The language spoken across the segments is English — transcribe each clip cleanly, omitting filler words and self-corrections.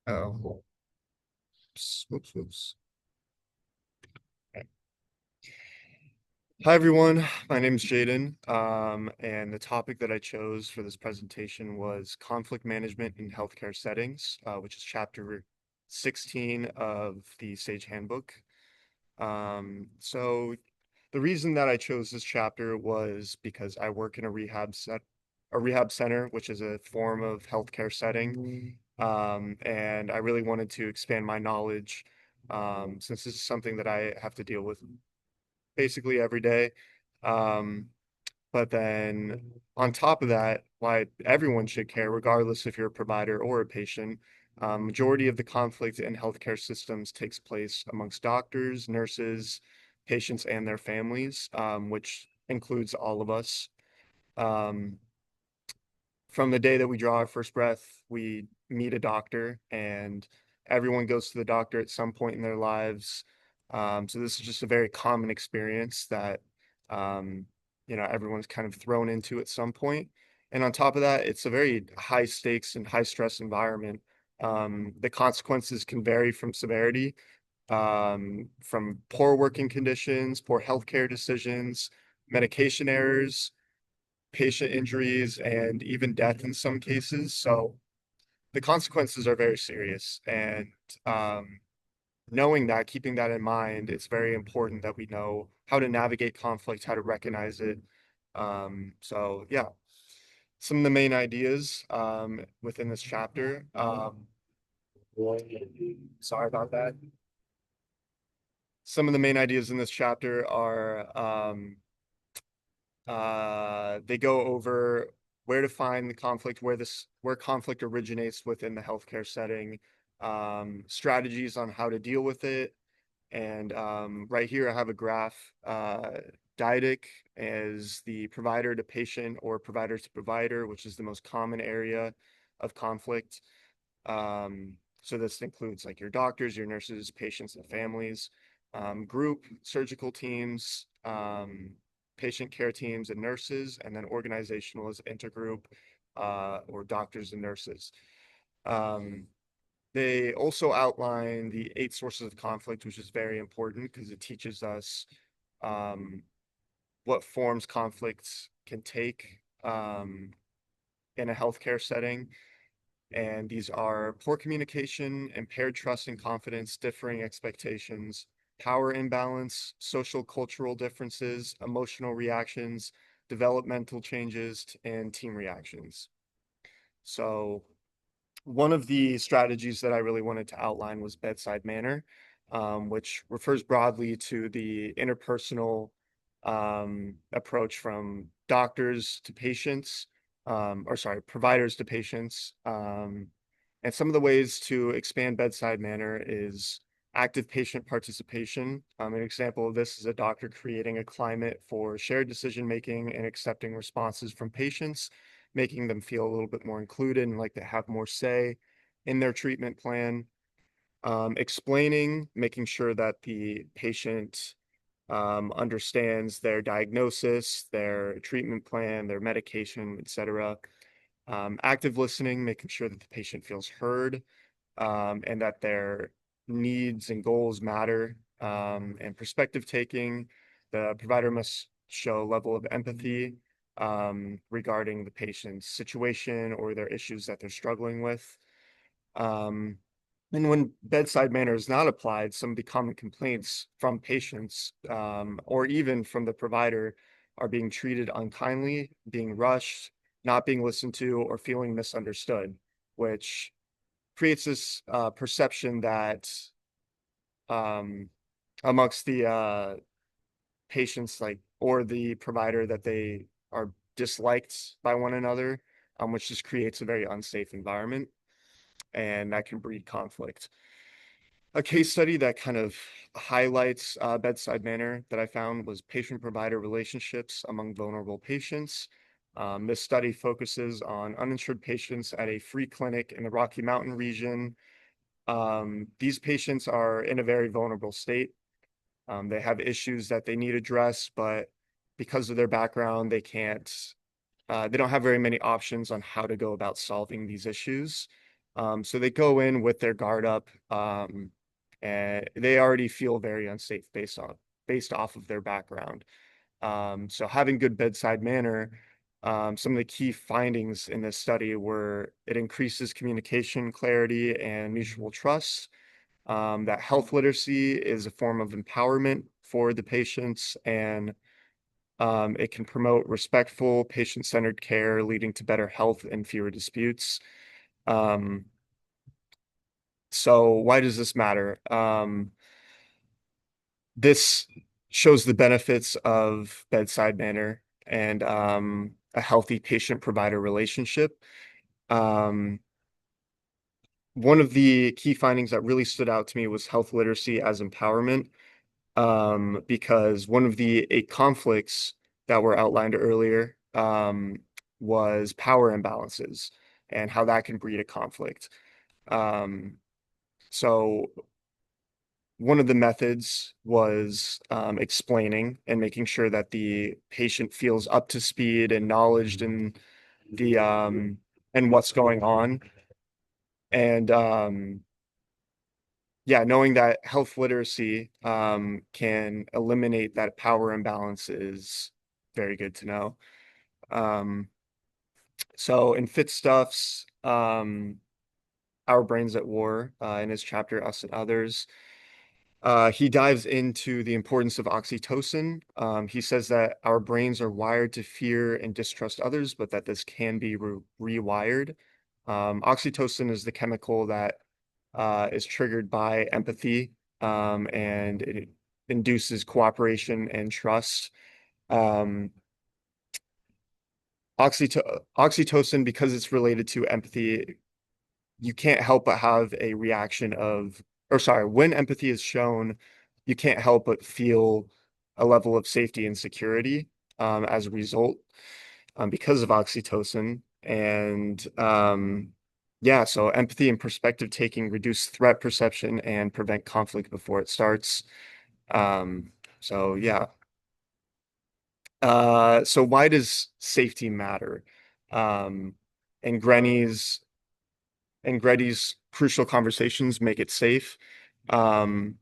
Oh, whoops. Hi, everyone. My name is Jaden, and the topic that I chose for this presentation was conflict management in healthcare settings, which is chapter 16 of the Sage Handbook. So the reason that I chose this chapter was because I work in a rehab center, which is a form of healthcare setting. And I really wanted to expand my knowledge, since this is something that I have to deal with basically every day. Um, but then on top of that, why everyone should care, regardless if you're a provider or a patient, majority of the conflict in healthcare systems takes place amongst doctors, nurses, patients, and their families, which includes all of us. Um, from the day that we draw our first breath, we meet a doctor, and everyone goes to the doctor at some point in their lives. So this is just a very common experience that um, everyone's kind of thrown into at some point. And on top of that, it's a very high stakes and high stress environment. The consequences can vary from severity, from poor working conditions, poor healthcare decisions, medication errors, patient injuries, and even death in some cases. So the consequences are very serious. And um, knowing that, keeping that in mind, it's very important that we know how to navigate conflict, how to recognize it. Yeah, some of the main ideas within this chapter. Sorry about that. Some of the main ideas in this chapter are they go over where to find the conflict, where conflict originates within the healthcare setting, strategies on how to deal with it, and right here I have a graph. Dyadic is the provider to patient or provider to provider, which is the most common area of conflict. So this includes like your doctors, your nurses, patients, and families, group surgical teams, patient care teams and nurses, and then organizational is intergroup, or doctors and nurses. Um, they also outline the 8 sources of conflict, which is very important because it teaches us um, what forms conflicts can take in a healthcare setting. And these are poor communication, impaired trust and confidence, differing expectations, power imbalance, social cultural differences, emotional reactions, developmental changes, and team reactions. So, one of the strategies that I really wanted to outline was bedside manner, which refers broadly to the interpersonal approach from doctors to patients, or sorry, providers to patients. And some of the ways to expand bedside manner is active patient participation. An example of this is a doctor creating a climate for shared decision making and accepting responses from patients, making them feel a little bit more included and like they have more say in their treatment plan. Explaining, making sure that the patient understands their diagnosis, their treatment plan, their medication, etc. Active listening, making sure that the patient feels heard, and that their needs and goals matter. And perspective taking, the provider must show a level of empathy regarding the patient's situation or their issues that they're struggling with. Um, and when bedside manner is not applied, some of the common complaints from patients, or even from the provider, are being treated unkindly, being rushed, not being listened to, or feeling misunderstood, which creates this perception that um, amongst the patients, like, or the provider, that they are disliked by one another, which just creates a very unsafe environment, and that can breed conflict. A case study that kind of highlights bedside manner that I found was patient-provider relationships among vulnerable patients. This study focuses on uninsured patients at a free clinic in the Rocky Mountain region. These patients are in a very vulnerable state. They have issues that they need addressed, but because of their background, they don't have very many options on how to go about solving these issues. So they go in with their guard up, and they already feel very unsafe based off of their background. So having good bedside manner, some of the key findings in this study were it increases communication clarity and mutual trust, that health literacy is a form of empowerment for the patients, and it can promote respectful, patient-centered care, leading to better health and fewer disputes. Um, so why does this matter? This shows the benefits of bedside manner and a healthy patient-provider relationship. Um, One of the key findings that really stood out to me was health literacy as empowerment, because one of the eight conflicts that were outlined earlier was power imbalances and how that can breed a conflict. Um, so one of the methods was explaining and making sure that the patient feels up to speed and knowledge in the and what's going on. And yeah, knowing that health literacy can eliminate that power imbalance is very good to know. Um, so in Fitzstuff's Our Brains at War, in his chapter Us and Others, he dives into the importance of oxytocin. He says that our brains are wired to fear and distrust others, but that this can be rewired. Oxytocin is the chemical that is triggered by empathy, and it induces cooperation and trust. Um, Oxytocin, because it's related to empathy, you can't help but have a reaction of, or sorry, when empathy is shown, you can't help but feel a level of safety and security as a result, because of oxytocin. And yeah, so empathy and perspective taking reduce threat perception and prevent conflict before it starts. So yeah. So why does safety matter? Um, and Grenny's and Gretty's crucial conversations make it safe. Um,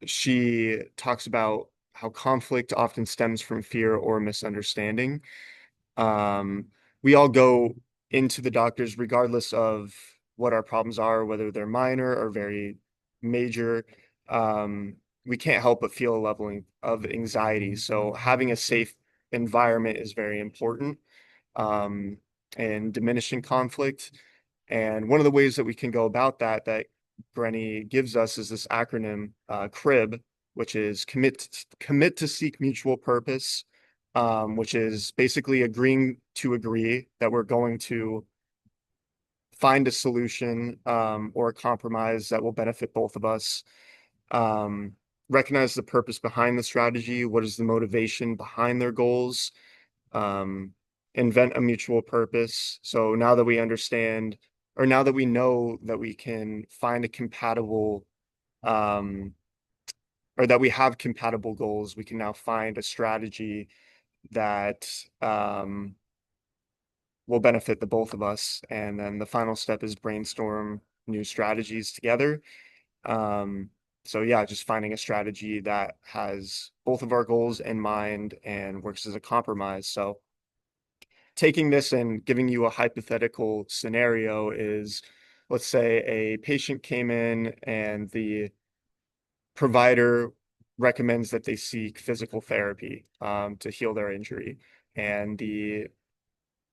she talks about how conflict often stems from fear or misunderstanding. Um, we all go into the doctors regardless of what our problems are, whether they're minor or very major. Um, we can't help but feel a level of anxiety. So having a safe environment is very important, um, and diminishing conflict. And one of the ways that we can go about that, that Grenny gives us, is this acronym, CRIB, which is commit to seek mutual purpose, which is basically agreeing to agree that we're going to find a solution, or a compromise that will benefit both of us. Um, Recognize the purpose behind the strategy. What is the motivation behind their goals? um, Invent a mutual purpose. So now that we understand, or now that we know that we can find a compatible, um, or that we have compatible goals, we can now find a strategy that will benefit the both of us. And then the final step is brainstorm new strategies together. Um, so yeah, just finding a strategy that has both of our goals in mind and works as a compromise. So taking this and giving you a hypothetical scenario is, let's say a patient came in and the provider recommends that they seek physical therapy, to heal their injury. And the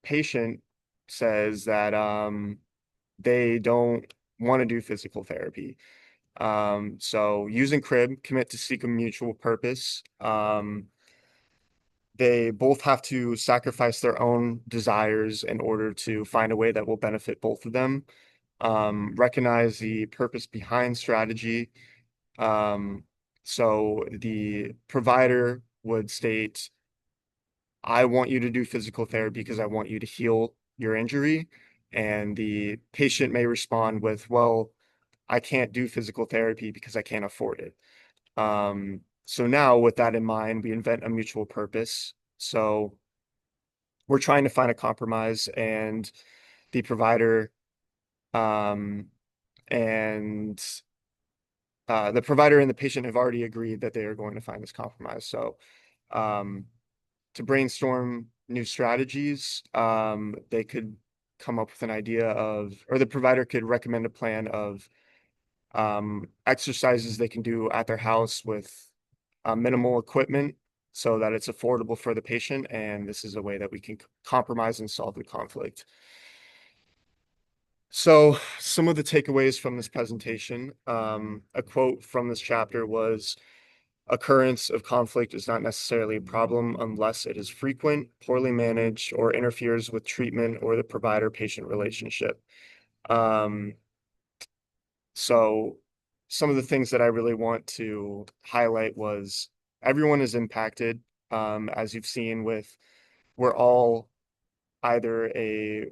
patient says that they don't want to do physical therapy. So using CRIB, commit to seek a mutual purpose. They both have to sacrifice their own desires in order to find a way that will benefit both of them. Recognize the purpose behind strategy. Um, so the provider would state, I want you to do physical therapy because I want you to heal your injury. And the patient may respond with, well, I can't do physical therapy because I can't afford it. So now with that in mind, we invent a mutual purpose. So we're trying to find a compromise, and the provider Um, and the provider and the patient have already agreed that they are going to find this compromise. So um, to brainstorm new strategies, they could come up with an idea of, or the provider could recommend a plan of exercises they can do at their house with minimal equipment so that it's affordable for the patient. And this is a way that we can compromise and solve the conflict. So some of the takeaways from this presentation, a quote from this chapter was, occurrence of conflict is not necessarily a problem unless it is frequent, poorly managed, or interferes with treatment or the provider-patient relationship. Um, so some of the things that I really want to highlight was everyone is impacted. As you've seen with, we're all either a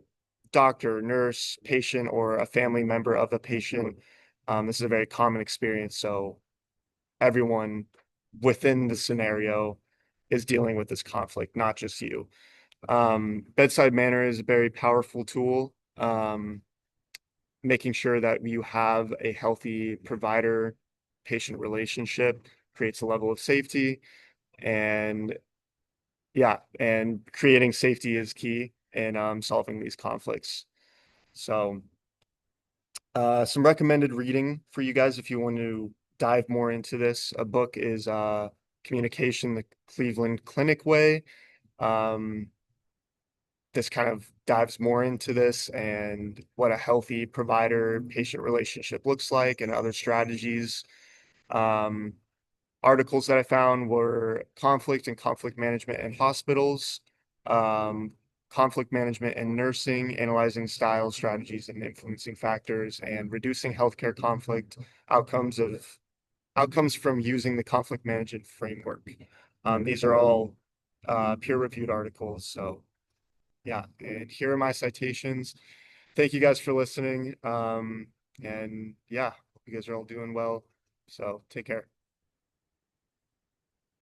doctor, nurse, patient, or a family member of a patient. This is a very common experience. So everyone within the scenario is dealing with this conflict, not just you. Bedside manner is a very powerful tool. Making sure that you have a healthy provider patient relationship creates a level of safety. And yeah, and creating safety is key in solving these conflicts. So some recommended reading for you guys if you want to dive more into this. A book is Communication the Cleveland Clinic Way. Um, this kind of dives more into this and what a healthy provider-patient relationship looks like and other strategies. Um, Articles that I found were conflict and conflict management in hospitals, um, conflict management in nursing, analyzing styles, strategies, and influencing factors, and reducing healthcare conflict outcomes from using the conflict management framework. These are all peer-reviewed articles. So yeah, and here are my citations. Thank you guys for listening. And yeah, hope you guys are all doing well. So take care.